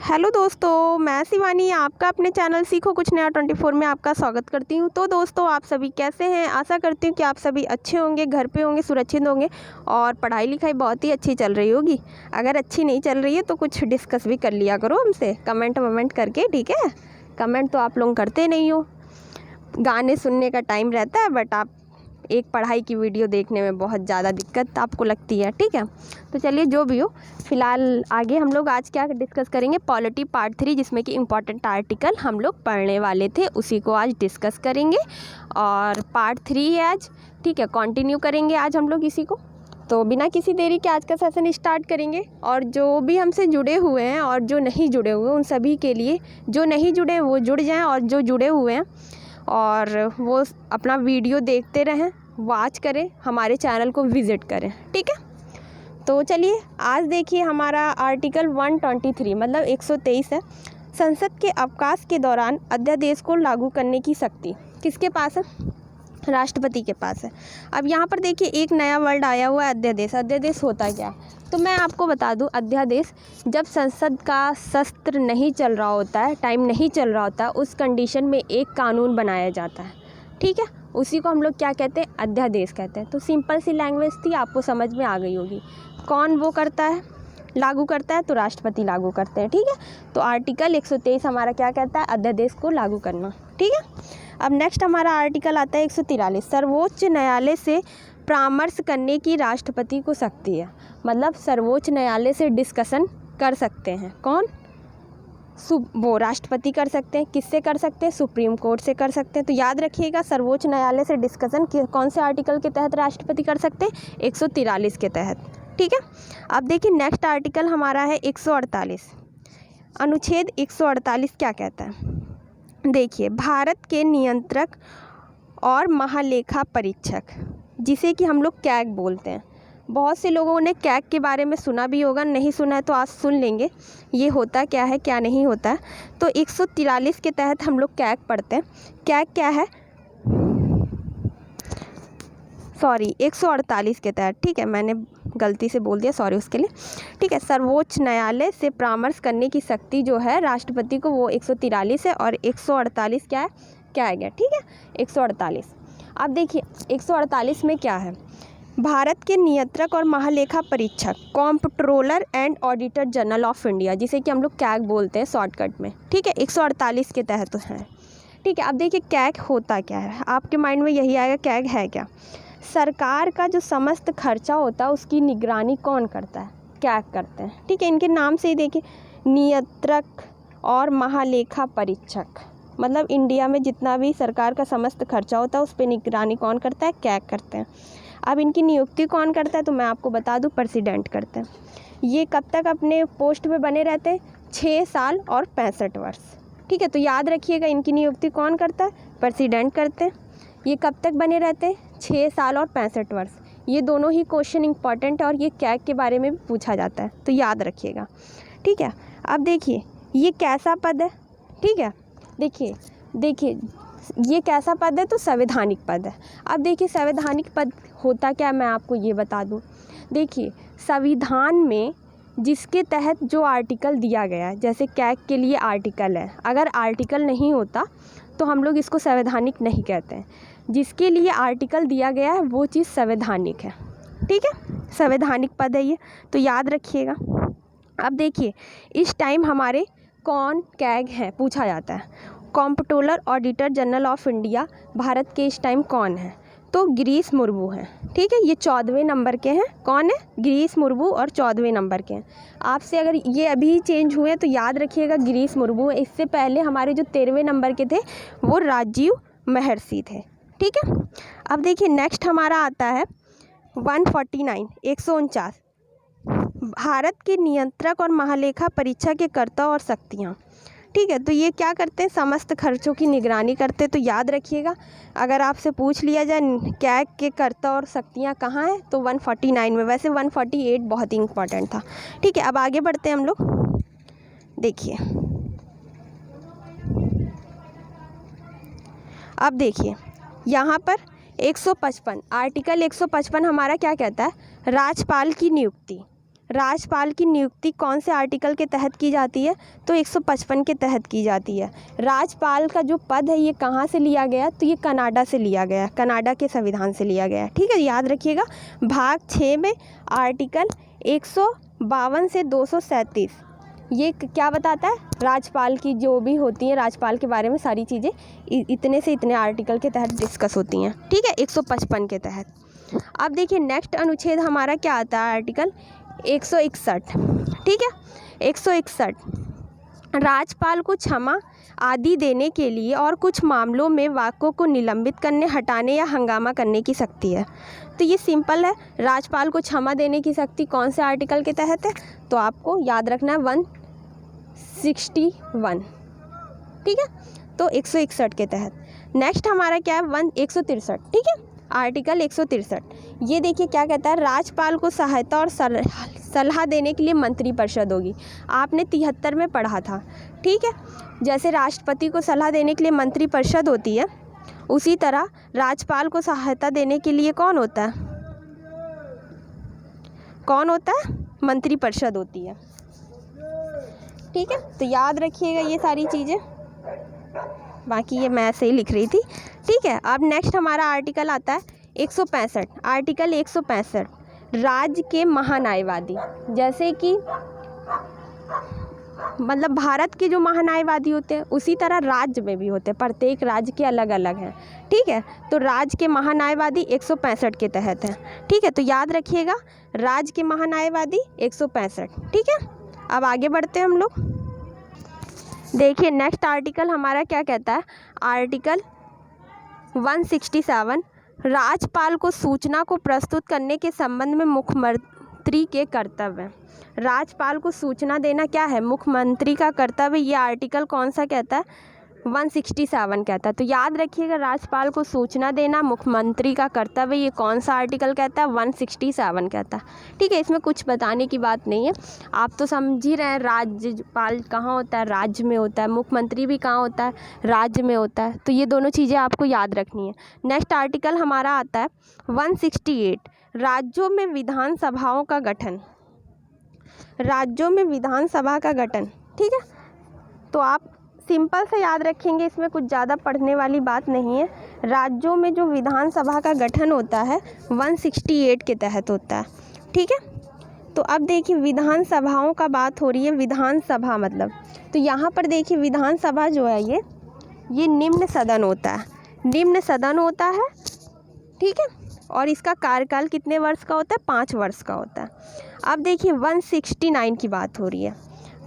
Hello दोस्तों, मैं शिवानी आपका अपने चैनल सीखो कुछ नया 24 में आपका स्वागत करती हूँ। तो दोस्तों, आप सभी कैसे हैं? आशा करती हूँ कि आप सभी अच्छे होंगे, घर पे होंगे, सुरक्षित होंगे और पढ़ाई लिखाई बहुत ही अच्छी चल रही होगी। अगर अच्छी नहीं चल रही है तो कुछ डिस्कस भी कर लिया करो हमसे कमेंट वमेंट करके, ठीक है। कमेंट तो आप लोग करते नहीं हो, गाने सुनने का टाइम रहता है, बट आप एक पढ़ाई की वीडियो देखने में बहुत ज़्यादा दिक्कत आपको लगती है, ठीक है। तो चलिए, जो भी हो, फ़िलहाल आगे हम लोग आज क्या डिस्कस करेंगे, पॉलिटी पार्ट 3, जिसमें कि इम्पॉर्टेंट आर्टिकल हम लोग पढ़ने वाले थे, उसी को आज डिस्कस करेंगे। और पार्ट 3 है आज, ठीक है। कंटिन्यू करेंगे आज हम लोग इसी को। तो बिना किसी देरी के आज का सेशन स्टार्ट करेंगे। और जो भी हमसे जुड़े हुए हैं और जो नहीं जुड़े हुए, उन सभी के लिए, जो नहीं जुड़े हैं वो जुड़ जाएं, और जो जुड़े हुए हैं और वो अपना वीडियो देखते रहें, वॉच करें, हमारे चैनल को विज़िट करें, ठीक है। तो चलिए, आज देखिए हमारा आर्टिकल 123 मतलब 123 है। संसद के अवकाश के दौरान अध्यादेश को लागू करने की शक्ति किसके पास है? राष्ट्रपति के पास है। अब यहाँ पर देखिए एक नया वर्ड आया हुआ है, अध्यादेश। अध्यादेश होता क्या है? तो मैं आपको बता दूं, अध्यादेश जब संसद का सत्र नहीं चल रहा होता है, टाइम नहीं चल रहा होता, उस कंडीशन में एक कानून बनाया जाता है, ठीक है। उसी को हम लोग क्या कहते हैं? अध्यादेश कहते हैं। तो सिंपल सी लैंग्वेज थी, आपको समझ में आ गई होगी। कौन वो करता है, लागू करता है? तो राष्ट्रपति लागू करते हैं, ठीक है। तो आर्टिकल 123 हमारा क्या कहता है? अध्यादेश को लागू करना, ठीक है। अब नेक्स्ट हमारा आर्टिकल आता है 143, सर्वोच्च न्यायालय से परामर्श करने की राष्ट्रपति को शक्ति है। मतलब सर्वोच्च न्यायालय से डिस्कशन कर सकते हैं। कौन? वो राष्ट्रपति कर सकते हैं। किससे कर सकते हैं? सुप्रीम कोर्ट से कर सकते हैं। तो याद रखिएगा, सर्वोच्च न्यायालय से डिस्कशन कौन से आर्टिकल के तहत राष्ट्रपति कर सकते हैं? 143 के तहत, ठीक है। अब देखिए नेक्स्ट आर्टिकल हमारा है 148। अनुच्छेद 148 क्या कहता है? देखिए, भारत के नियंत्रक और महालेखा परीक्षक, जिसे कि हम लोग कैग बोलते हैं। बहुत से लोगों ने कैग के बारे में सुना भी होगा, नहीं सुना है तो आज सुन लेंगे ये होता क्या है, क्या नहीं होता है। तो 143 के तहत हम लोग कैग पढ़ते हैं। कैग क्या है? सॉरी, 148 के तहत, ठीक है, मैंने गलती से बोल दिया, सॉरी उसके लिए, ठीक है। सर्वोच्च न्यायालय से परामर्श करने की शक्ति जो है राष्ट्रपति को, वो 143 है, और 148 क्या है? कैग है, ठीक है। 148। अब देखिए 148 में क्या है? भारत के नियंत्रक और महालेखा परीक्षक, comptroller and auditor general of India, जिसे कि हम लोग कैग बोलते हैं शॉर्टकट में, ठीक है। 148 के तहत है, ठीक है। अब देखिए कैग होता क्या है, आपके माइंड में यही आएगा, कैग है क्या? सरकार का जो समस्त खर्चा होता है उसकी निगरानी कौन करता है? कैग करते हैं, ठीक है। इनके नाम से ही देखिए, नियंत्रक और महालेखा परीक्षक, मतलब इंडिया में जितना भी सरकार का समस्त खर्चा होता है उस पर निगरानी कौन करता है? कैग करते हैं। अब इनकी नियुक्ति कौन करता है? तो मैं आपको बता दूं, प्रेसिडेंट करते हैं। ये कब तक अपने पोस्ट पे बने रहते हैं? 6 साल और 65 वर्ष, ठीक है। तो याद रखिएगा, इनकी नियुक्ति कौन करता है? प्रेसिडेंट करते हैं। ये कब तक बने रहते हैं? 6 साल और 65 वर्ष। ये दोनों ही क्वेश्चन इंपॉर्टेंट है और ये कैग के बारे में भी पूछा जाता है, तो याद रखिएगा, ठीक है। अब देखिए ये कैसा पद है, ठीक है। देखिए ये कैसा पद है? तो संवैधानिक पद है। अब देखिए संवैधानिक पद होता क्या, मैं आपको ये बता दूं। देखिए, संविधान में जिसके तहत जो आर्टिकल दिया गया है, जैसे कैग के लिए आर्टिकल है, अगर आर्टिकल नहीं होता तो हम लोग इसको संवैधानिक नहीं कहते हैं। जिसके लिए आर्टिकल दिया गया है वो चीज़ संवैधानिक है, ठीक है। संवैधानिक पद है ये, तो याद रखिएगा। अब देखिए इस टाइम हमारे कौन कैग हैं पूछा जाता है। Comptroller auditor general of India Bharat के इस टाइम कौन है? तो गिरीश मुर्मू हैं, ठीक है। ये 14वें नंबर के हैं। कौन है? गिरीश मुर्मू, और 14वें नंबर के हैं। आपसे अगर ये अभी चेंज हुए हैं तो याद रखिएगा गिरीश मुर्मू है। इससे पहले हमारे जो 13वें नंबर के थे वो राजीव महर्षि थे, ठीक है। अब देखिए नेक्स्ट हमारा आता है 149, 149, भारत के नियंत्रक और महालेखा परीक्षा के कर्ता और शक्तियाँ, ठीक है। तो ये क्या करते हैं? समस्त खर्चों की निगरानी करते हैं। तो याद रखिएगा, अगर आपसे पूछ लिया जाए कैग के कर्ता और शक्तियाँ कहाँ हैं, तो 149 में। वैसे 148 बहुत ही इंपॉर्टेंट था, ठीक है। अब आगे बढ़ते हैं हम लोग। देखिए अब देखिए यहाँ पर 155, आर्टिकल 155 हमारा क्या कहता है? राज्यपाल की नियुक्ति, राज्यपाल की नियुक्ति कौन से आर्टिकल के तहत की जाती है? तो 155 के तहत की जाती है। राज्यपाल का जो पद है ये कहाँ से लिया गया? तो ये कनाडा से लिया गया, कनाडा के संविधान से लिया गया। ठीक है, याद रखिएगा। भाग 6 में आर्टिकल 152 से 237 ये क्या बताता है? राज्यपाल की जो भी होती हैं, राज्यपाल के बारे में सारी चीज़ें इतने से इतने आर्टिकल के तहत डिस्कस होती हैं। ठीक है, 155 के तहत। अब देखिए नेक्स्ट अनुच्छेद हमारा क्या आता है? आर्टिकल 161। ठीक है, 161 राज्यपाल को क्षमा आदि देने के लिए और कुछ मामलों में वाक्यों को निलंबित करने, हटाने या हंगामा करने की शक्ति है। तो ये सिंपल है, राज्यपाल को क्षमा देने की शक्ति कौन से आर्टिकल के तहत है? तो आपको याद रखना है 161। ठीक है, तो 161 के तहत। नेक्स्ट हमारा क्या है? 163। ठीक है, आर्टिकल 163 ये देखिए क्या कहता है? राज्यपाल को सहायता और सलाह देने के लिए मंत्रिपरिषद होगी। आपने 73 में पढ़ा था। ठीक है, जैसे राष्ट्रपति को सलाह देने के लिए मंत्रिपरिषद होती है, उसी तरह राज्यपाल को सहायता देने के लिए कौन होता है? कौन होता है? मंत्रिपरिषद होती है। ठीक है, तो याद रखिएगा ये सारी चीज़ें, बाकी ये मैं ऐसे ही लिख रही थी। ठीक है, अब नेक्स्ट हमारा आर्टिकल आता है 165। आर्टिकल 165 राज्य के महान्यायवादी, जैसे कि मतलब भारत के जो महान्यायवादी होते हैं उसी तरह राज्य में भी होते हैं, प्रत्येक राज्य के अलग अलग हैं। ठीक है, तो राज्य के महान्यायवादी 165 के तहत हैं। ठीक है, तो याद रखिएगा राज्य के महान्यायवादी 165। ठीक है, अब आगे बढ़ते हैं हम लोग। देखिए नेक्स्ट आर्टिकल हमारा क्या कहता है? आर्टिकल 167 राज्यपाल को सूचना को प्रस्तुत करने के संबंध में मुख्यमंत्री के कर्तव्य। राज्यपाल को सूचना देना क्या है? मुख्यमंत्री का कर्तव्य। ये आर्टिकल कौन सा कहता है? 167 कहता है। तो याद रखिएगा राज्यपाल को सूचना देना मुख्यमंत्री का कर्तव्य, ये कौन सा आर्टिकल कहता है? 167 कहता है। ठीक है, इसमें कुछ बताने की बात नहीं है, आप तो समझ ही रहे हैं। राज्यपाल कहाँ होता है? राज्य में होता है। मुख्यमंत्री भी कहाँ होता है? राज्य में होता है। तो ये दोनों चीज़ें आपको याद रखनी है। नेक्स्ट आर्टिकल हमारा आता है 168 राज्यों में विधानसभाओं का गठन। राज्यों में विधानसभा का गठन। ठीक है, तो आप सिंपल से याद रखेंगे, इसमें कुछ ज़्यादा पढ़ने वाली बात नहीं है। राज्यों में जो विधानसभा का गठन होता है 168 के तहत होता है। ठीक है, तो अब देखिए विधानसभाओं का बात हो रही है। विधानसभा मतलब, तो यहाँ पर देखिए विधानसभा जो है ये निम्न सदन होता है। निम्न सदन होता है। ठीक है, और इसका कार्यकाल कितने वर्ष का होता है? 5 वर्ष का होता है। अब देखिए 169 की बात हो रही है।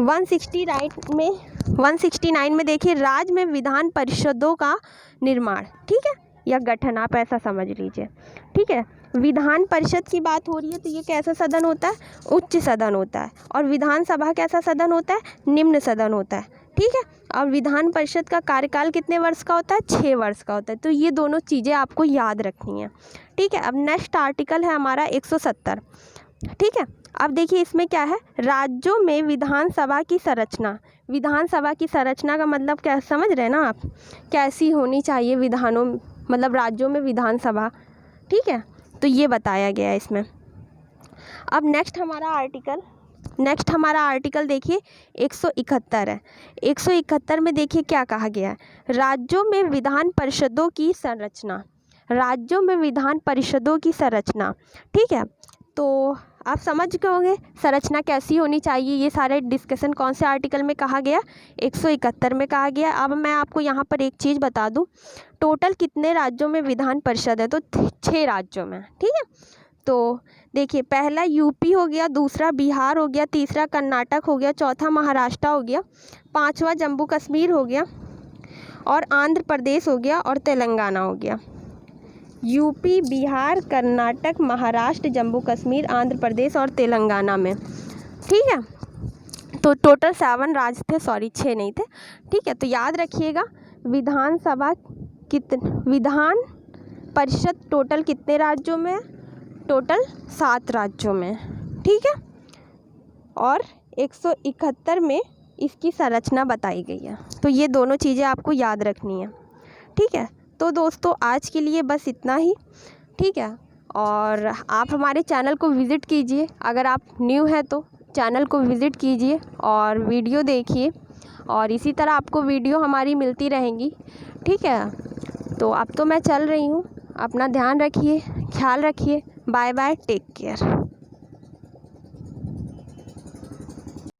169 में देखिए राज्य में विधान परिषदों का निर्माण। ठीक है, या गठन, आप ऐसा समझ लीजिए। ठीक है, विधान परिषद की बात हो रही है, तो ये कैसा सदन होता है? उच्च सदन होता है। और विधानसभा कैसा सदन होता है? निम्न सदन होता है। ठीक है, और विधान परिषद का कार्यकाल कितने वर्ष का होता है? 6 वर्ष का होता है। तो ये दोनों चीज़ें आपको याद रखनी है। ठीक है, अब नेक्स्ट आर्टिकल है हमारा 170। ठीक है, अब देखिए इसमें क्या है? राज्यों में विधानसभा की संरचना। विधानसभा की संरचना का मतलब क्या समझ रहे हैं ना आप? कैसी होनी चाहिए विधानों, मतलब राज्यों में विधानसभा। ठीक है, तो ये बताया गया है इसमें। अब नेक्स्ट हमारा आर्टिकल देखिए 171 है। 171 में देखिए क्या कहा गया है? राज्यों में विधान परिषदों की संरचना। राज्यों में विधान परिषदों की संरचना। ठीक है, तो आप समझ गए होंगे संरचना कैसी होनी चाहिए। ये सारे डिस्कशन कौन से आर्टिकल में कहा गया? 171 में कहा गया। अब मैं आपको यहाँ पर एक चीज़ बता दूँ, टोटल कितने राज्यों में विधान परिषद है? तो 6 राज्यों में। ठीक है, तो देखिए पहला यूपी हो गया, दूसरा बिहार हो गया, तीसरा कर्नाटक हो गया, चौथा महाराष्ट्र हो गया, 5वां जम्मू कश्मीर हो गया, और आंध्र प्रदेश हो गया, और तेलंगाना हो गया। यूपी, बिहार, कर्नाटक, महाराष्ट्र, जम्मू कश्मीर, आंध्र प्रदेश और तेलंगाना में। ठीक है, तो टोटल 7 राज्य थे, सॉरी 6 नहीं थे। ठीक है, तो याद रखिएगा विधान परिषद टोटल कितने राज्यों में? टोटल 7 राज्यों में। ठीक है, और 171 में इसकी संरचना बताई गई है। तो ये दोनों चीज़ें आपको याद रखनी है। ठीक है, तो दोस्तों आज के लिए बस इतना ही। ठीक है, और आप हमारे चैनल को विज़िट कीजिए। अगर आप न्यू हैं तो चैनल को विज़िट कीजिए और वीडियो देखिए, और इसी तरह आपको वीडियो हमारी मिलती रहेंगी, ठीक है। तो अब तो मैं चल रही हूँ, अपना ध्यान रखिए, ख्याल रखिए। Bye bye, take care.